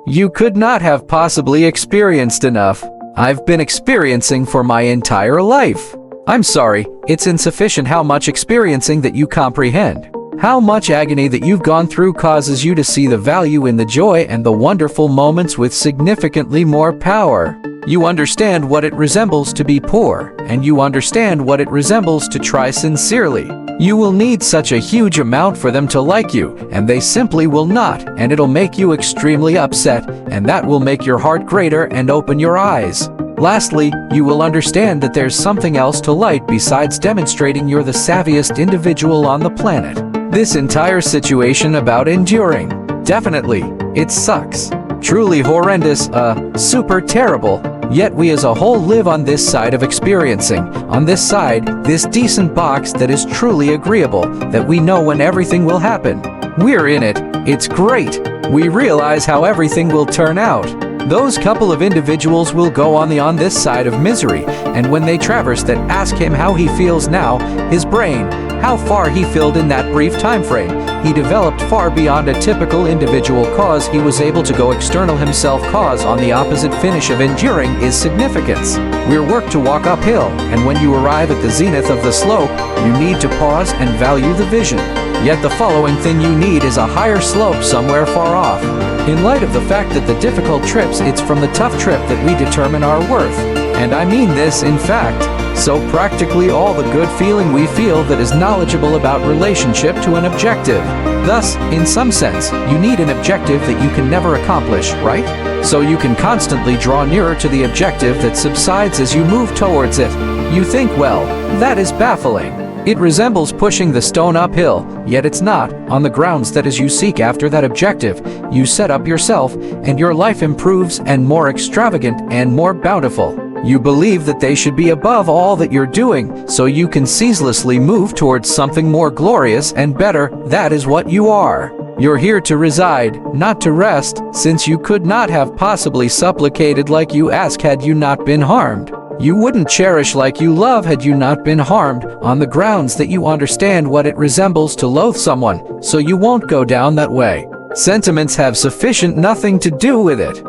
You could not have possibly experienced enough. I've been experiencing for my entire life. I'm sorry, it's insufficient how much experiencing that you comprehend. How much agony that you've gone through causes you to see the value in the joy and the wonderful moments with significantly more power. You understand what it resembles to be poor, and you understand what it resembles to try sincerely. You will need such a huge amount for them to like you, and they simply will not, and it'll make you extremely upset, and that will make your heart greater and open your eyes. Lastly, you will understand that there's something else to light besides demonstrating you're the savviest individual on the planet. This entire situation about enduring. Definitely, it sucks. Truly horrendous, super terrible. Yet we as a whole live on this side of experiencing, on this side, this decent box that is truly agreeable, that we know when everything will happen. We're in it, it's great. We realize how everything will turn out. Those couple of individuals will go on this side of misery, and when they traverse that, ask him how he feels now, his brain, how far he filled in that brief time frame. He developed far beyond a typical individual cause. He was able to go external himself. Cause on the opposite finish of enduring is significance. We're work to walk uphill, and when you arrive at the zenith of the slope, you need to pause and value the vision. Yet the following thing you need is a higher slope somewhere far off. In light of the fact that the difficult trips, it's from the tough trip that we determine our worth. And I mean this in fact. So practically all the good feeling we feel that is knowledgeable about relationship to an objective. Thus, in some sense, you need an objective that you can never accomplish, right? So you can constantly draw nearer to the objective that subsides as you move towards it. You think, well, that is baffling. It resembles pushing the stone uphill, yet it's not, on the grounds that as you seek after that objective, you set up yourself, and your life improves and more extravagant and more bountiful. You believe that they should be above all that you're doing, so you can ceaselessly move towards something more glorious and better. That is what you are. You're here to reside, not to rest, since you could not have possibly supplicated like you ask had you not been harmed. You wouldn't cherish like you love had you not been harmed, on the grounds that you understand what it resembles to loathe someone, so you won't go down that way. Sentiments have sufficient nothing to do with it.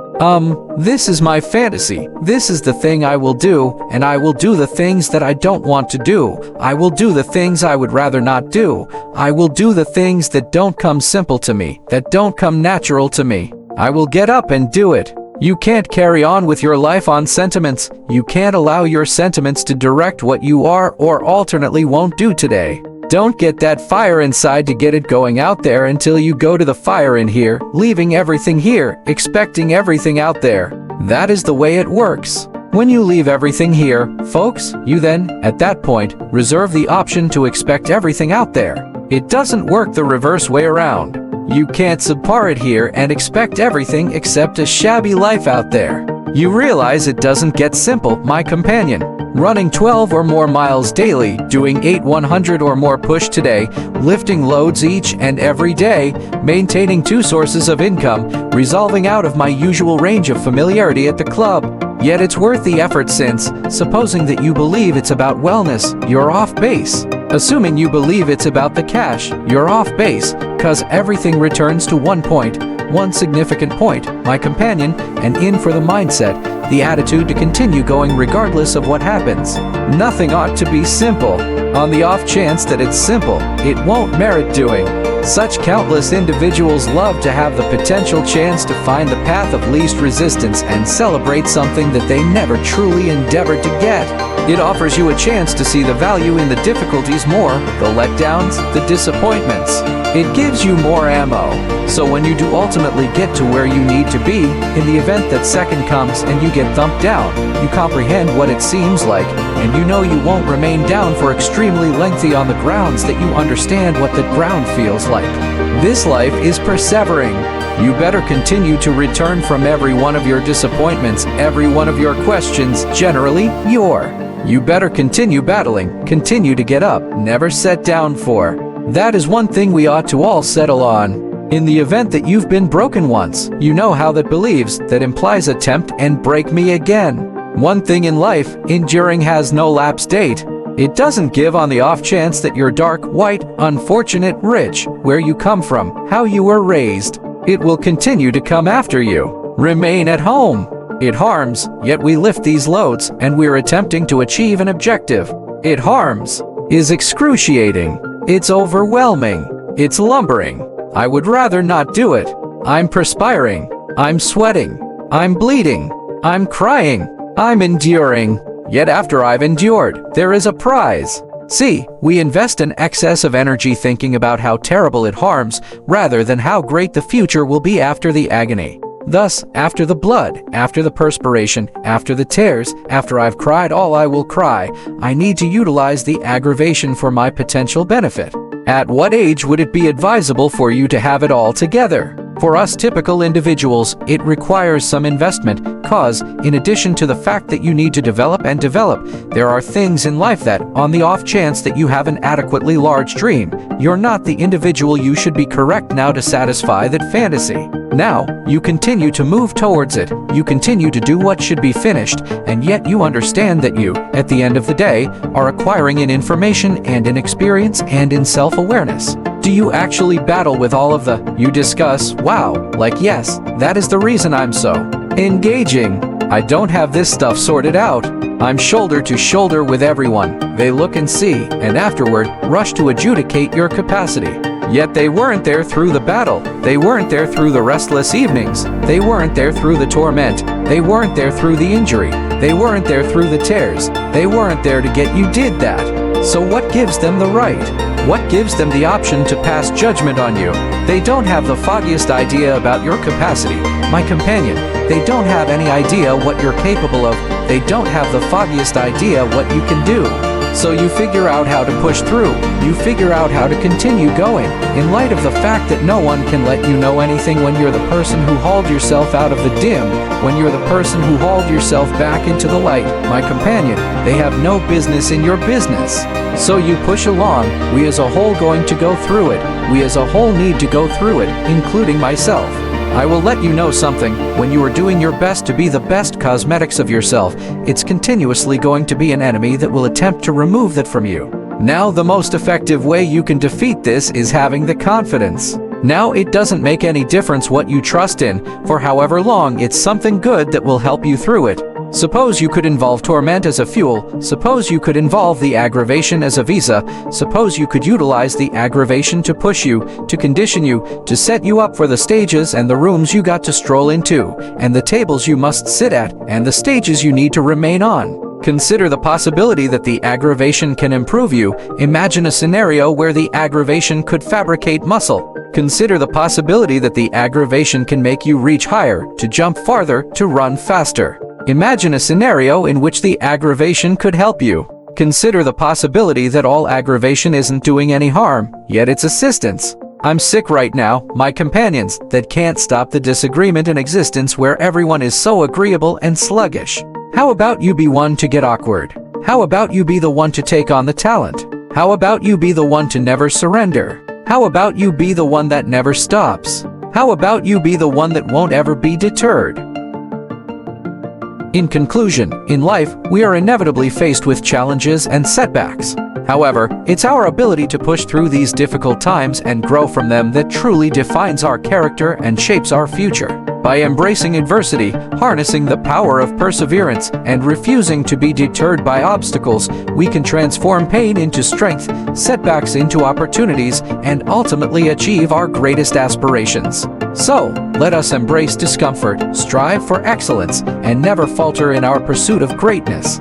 This is my fantasy. This is the thing I will do, and I will do the things that I don't want to do. I will do the things I would rather not do. I will do the things that don't come simple to me, that don't come natural to me. I will get up and do it. You can't carry on with your life on sentiments. You can't allow your sentiments to direct what you are or alternately won't do today. Don't get that fire inside to get it going out there until you go to the fire in here, leaving everything here, expecting everything out there. That is the way it works. When you leave everything here, folks, you then, at that point, reserve the option to expect everything out there. It doesn't work the reverse way around. You can't subpar it here and expect everything except a shabby life out there. You realize it doesn't get simple, my companion. Running 12 or more miles daily, doing 100 or more push today, lifting loads each and every day, maintaining 2 sources of income, resolving out of my usual range of familiarity at the club. Yet it's worth the effort since, supposing that you believe it's about wellness, you're off base. Assuming you believe it's about the cash, you're off base, cause everything returns to one point, one significant point, my companion, and in for the mindset, the attitude to continue going regardless of what happens. Nothing ought to be simple. On the off chance that it's simple, it won't merit doing. Such countless individuals love to have the potential chance to find the path of least resistance and celebrate something that they never truly endeavored to get. It offers you a chance to see the value in the difficulties more, the letdowns, the disappointments. It gives you more ammo. So when you do ultimately get to where you need to be, in the event that second comes and you get thumped down, you comprehend what it seems like, and you know you won't remain down for extremely lengthy on the grounds that you understand what the ground feels like. This life is persevering. You better continue to return from every one of your disappointments, every one of your questions, generally, you better continue battling, continue to get up, never set down for. That is one thing we ought to all settle on. In the event that you've been broken once, you know how that believes, that implies attempt and break me again. One thing in life, enduring has no lapse date. It doesn't give on the off chance that you're dark, white, unfortunate, rich, where you come from, how you were raised. It will continue to come after you. Remain at home. It harms, yet we lift these loads and we're attempting to achieve an objective. It harms. Is excruciating. It's overwhelming. It's lumbering. I would rather not do it. I'm perspiring. I'm sweating. I'm bleeding. I'm crying. I'm enduring. Yet after I've endured, there is a prize. See, we invest an excess of energy thinking about how terrible it harms, rather than how great the future will be after the agony. Thus, after the blood, after the perspiration, after the tears, after I've cried all I will cry, I need to utilize the aggravation for my potential benefit. At what age would it be advisable for you to have it all together? For us typical individuals, it requires some investment, cause, in addition to the fact that you need to develop, there are things in life that, on the off chance that you have an adequately large dream, you're not the individual you should be correct now to satisfy that fantasy. Now, you continue to move towards it, you continue to do what should be finished, and yet you understand that you, at the end of the day, are acquiring in information and in experience and in self-awareness. Do you actually battle with all of the, you discuss, wow, like yes, that is the reason I'm so engaging. I don't have this stuff sorted out. I'm shoulder to shoulder with everyone. They look and see, and afterward, rush to adjudicate your capacity. Yet they weren't there through the battle. They weren't there through the restless evenings. They weren't there through the torment. They weren't there through the injury. They weren't there through the tears. They weren't there to get you did that. So what gives them the right? What gives them the option to pass judgment on you? They don't have the foggiest idea about your capacity, my companion. They don't have any idea what you're capable of. They don't have the foggiest idea what you can do. So you figure out how to push through. You figure out how to continue going, in light of the fact that no one can let you know anything when you're the person who hauled yourself out of the dim, when you're the person who hauled yourself back into the light, my companion. They have no business in your business. So you push along. We as a whole going to go through it. We as a whole need to go through it, including myself. I will let you know something. When you are doing your best to be the best cosmetics of yourself, it's continuously going to be an enemy that will attempt to remove that from you. Now, the most effective way you can defeat this is having the confidence. Now, it doesn't make any difference what you trust in, for however long it's something good that will help you through it. Suppose you could involve torment as a fuel. Suppose you could involve the aggravation as a visa. Suppose you could utilize the aggravation to push you, to condition you, to set you up for the stages and the rooms you got to stroll into, and the tables you must sit at, and the stages you need to remain on. Consider the possibility that the aggravation can improve you. Imagine a scenario where the aggravation could fabricate muscle. Consider the possibility that the aggravation can make you reach higher, to jump farther, to run faster. Imagine a scenario in which the aggravation could help you. Consider the possibility that all aggravation isn't doing any harm, yet it's assistance. I'm sick right now, my companions, that can't stop the disagreement in existence where everyone is so agreeable and sluggish. How about you be one to get awkward? How about you be the one to take on the talent? How about you be the one to never surrender? How about you be the one that never stops? How about you be the one that won't ever be deterred? In conclusion, in life, we are inevitably faced with challenges and setbacks. However, it's our ability to push through these difficult times and grow from them that truly defines our character and shapes our future. By embracing adversity, harnessing the power of perseverance, and refusing to be deterred by obstacles, we can transform pain into strength, setbacks into opportunities, and ultimately achieve our greatest aspirations. So, let us embrace discomfort, strive for excellence, and never falter in our pursuit of greatness.